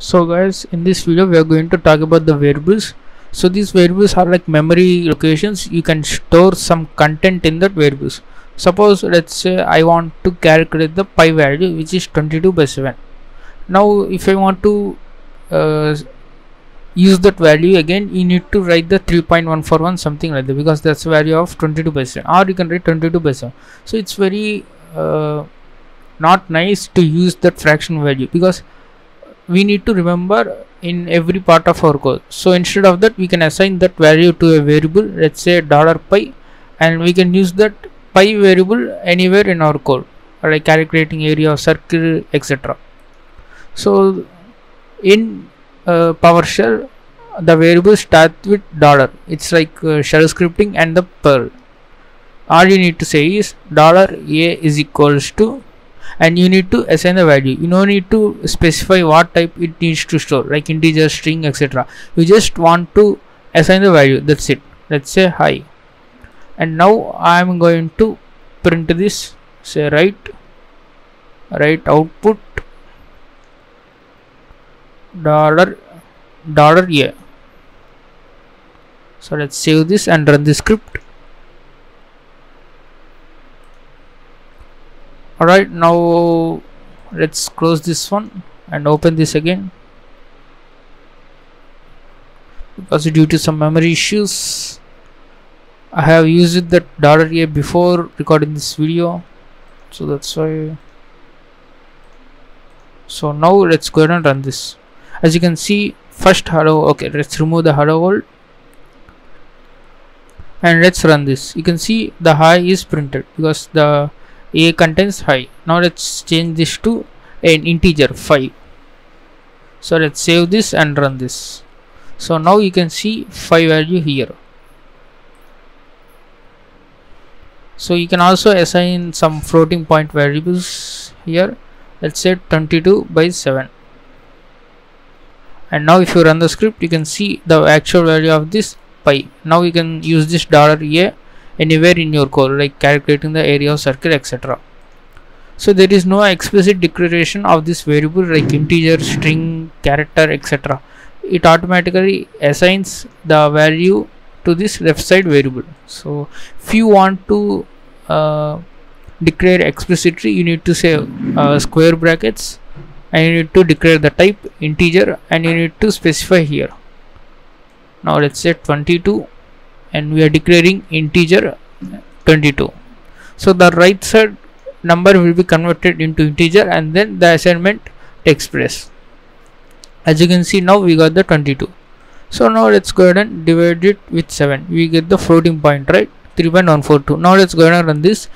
So guys, in this video we are going to talk about the variables. So these variables are like memory locations. You can store some content in that variables. Suppose let's say I want to calculate the pi value, which is 22/7. Now if I want to uh, use that value again, you need to write the 3.141 something like that, because that's the value of 22/7, or you can write 22/7. So it's very not nice to use that fraction value, because we need to remember in every part of our code. So instead of that, we can assign that value to a variable, let's say $pi, and we can use that pi variable anywhere in our code, like calculating area of circle, etc. So in PowerShell, the variable starts with $. It's like shell scripting and the Perl. All you need to say is $a is equals to, and you need to assign the value. You don't need to specify what type it needs to store, like integer, string, etc. You just want to assign the value, that's it. Let's say hi, and now I am going to print this. Say write output $a. So let's save this and run the script. Alright, now let's close this one and open this again, because due to some memory issues I have used that $a before recording this video, so that's why. So now let's go ahead and run this. As you can see, first hello. Okay, let's remove the hello world and let's run this. You can see the hi is printed because the a contains hi. Now let's change this to an integer 5. So let's save this and run this. So now you can see 5 value here. So you can also assign some floating point variables here. Let's say 22/7. And now if you run the script, you can see the actual value of this pi. Now you can use this $a anywhere in your code, like calculating the area of circle, etc. So there is no explicit declaration of this variable like integer, string, character, etc. It automatically assigns the value to this left side variable. So if you want to declare explicitly, you need to say square brackets, and you need to declare the type integer, and you need to specify here. Now let's say 22, and we are declaring integer 22. So the right side number will be converted into integer, and then the assignment takes place. As you can see, now we got the 22. So now let's go ahead and divide it with 7. We get the floating point, right? 3.142. Now let's go ahead and run this,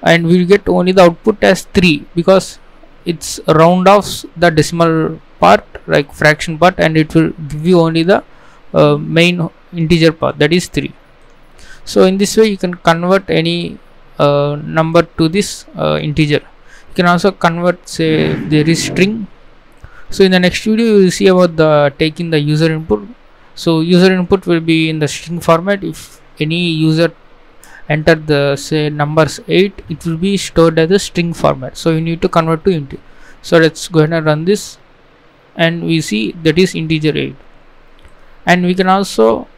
and we'll get only the output as 3, because it's round off the decimal part, like fraction part, and it will give you only the main integer part, that is 3. So in this way you can convert any number to this integer. You can also convert, say, if there is string. So in the next video you will see about the taking the user input. So user input will be in the string format. If any user enter the, say, numbers 8, it will be stored as a string format, so you need to convert to int. So let's go ahead and run this, and we see that is integer 8. And we can also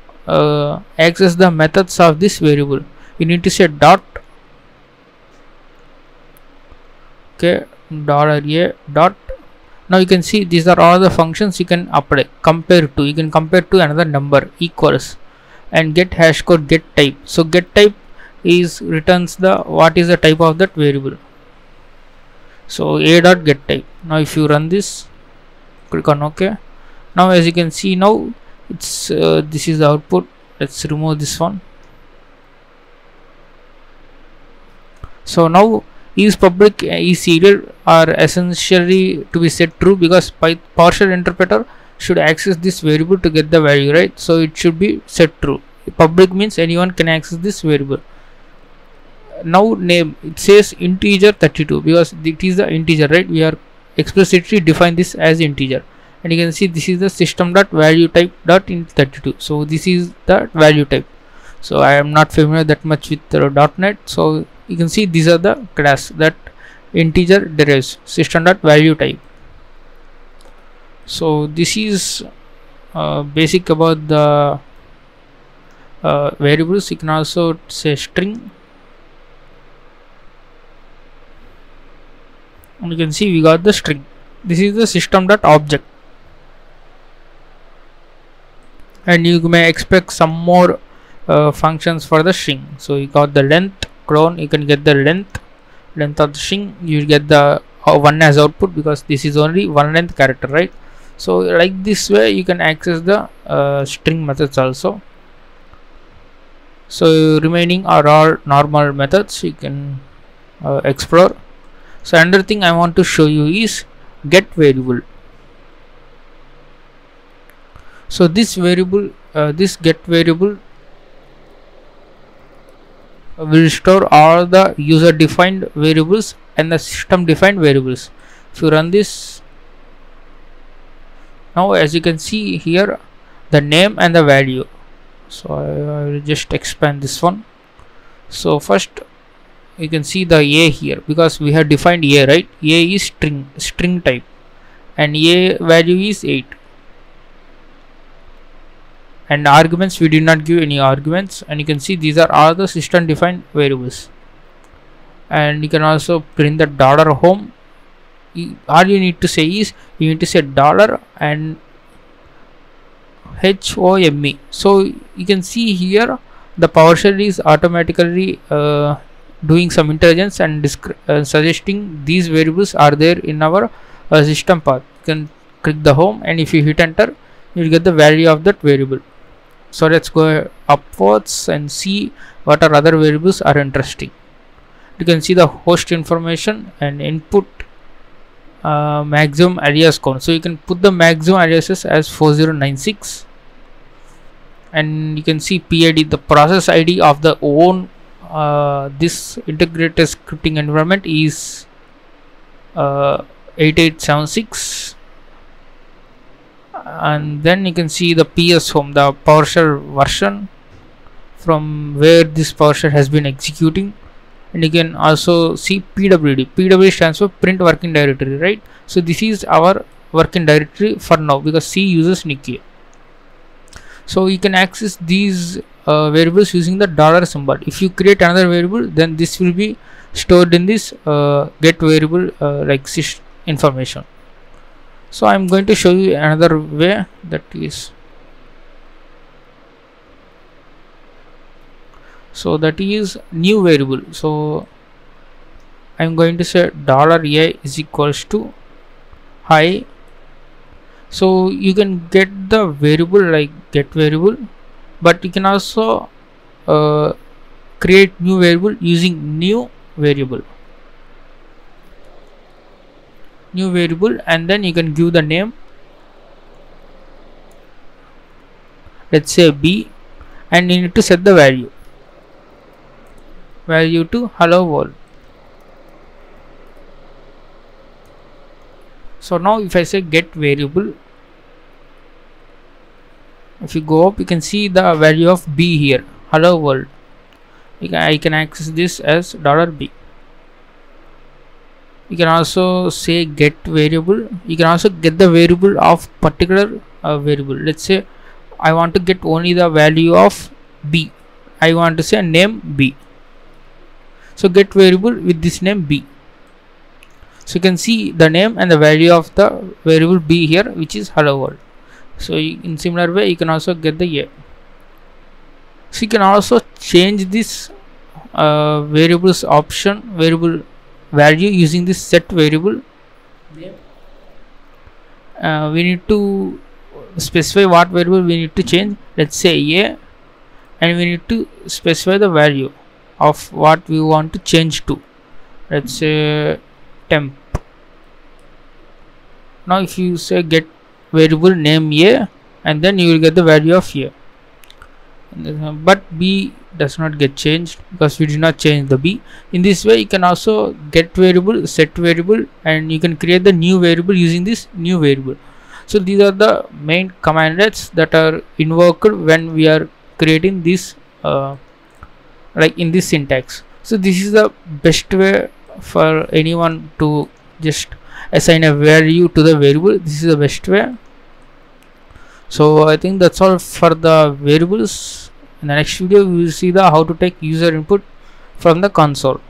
access the methods of this variable. You need to say dot, okay, $a dot. Now you can see these are all the functions you can apply. Compare to, you can compare to another number, equals, and get hash code, get type. So get type is returns the what is the type of that variable. So a dot get type. Now if you run this, click on OK. Now as you can see, now it's this is the output. Let's remove this one. So now is public, is serial are essentially to be set true, because PowerShell interpreter should access this variable to get the value, right? So it should be set true. Public means anyone can access this variable. Now name, it says integer 32 because it is the integer, right? We are explicitly define this as integer, and you can see this is the system.value type dot int 32. So this is the value type. So I am not familiar that much with .NET, so you can see these are the class that integer derives, system.value type. So this is basic about the variables. You can also say string, and you can see we got the string. This is the system.object, and you may expect some more functions for the string. So you got the length clone, you can get the length of the string. You get the 1 as output because this is only one length character, right? So like this way you can access the string methods also. So remaining are all normal methods you can explore. So another thing I want to show you is get variable. So this variable, this get variable will store all the user defined variables and the system defined variables. If you run this now, as you can see here, the name and the value. So I will just expand this one. So first you can see the a here, because we have defined a, right? A is string type, and a value is 8, and arguments we did not give any arguments, and you can see these are all the system defined variables. And you can also print the $home. All you need to say is you need to say dollar and HOME. So you can see here the PowerShell is automatically doing some intelligence and suggesting these variables are there in our system path. You can click the home, and if you hit enter, you will get the value of that variable. So let's go upwards and see what are other variables are interesting. You can see the host information and input maximum alias count. So you can put the maximum aliases as 4096, and you can see PID, the process ID of the own this integrated scripting environment is 8876. And then you can see the PS home, the PowerShell version from where this PowerShell has been executing. And you can also see PWD. PWD stands for print working directory, right? So this is our working directory for now because C uses Nikkei. So you can access these variables using the dollar symbol. If you create another variable, then this will be stored in this get variable like sys information. So I'm going to show you another way, that is, so that is new variable. So I'm going to say $a is equals to hi. So you can get the variable like get variable, but you can also create new variable using new variable, and then you can give the name, let's say B, and you need to set the value to hello world. So now if I say get variable, if you go up, you can see the value of B here, hello world. I can access this as $B. You can also say get variable. You can also get the variable of particular variable. Let's say I want to get only the value of B. I want to say name B. So get variable with this name B. So you can see the name and the value of the variable B here, which is hello world. So in similar way you can also get the A. So you can also change this variables option, variable value, using this set variable. We need to specify what variable we need to change. Let's say A, and we need to specify the value of what we want to change to. Let's say temp. Now if you say get variable name A, and then you will get the value of A, but B does not get changed because we did not change the B. In this way you can also get variable, set variable, and you can create the new variable using this new variable. So these are the main commandlets that are invoked when we are creating this like in this syntax. So this is the best way for anyone to just assign a value to the variable. This is the best way. So I think that's all for the variables. In the next video we will see the how to take user input from the console.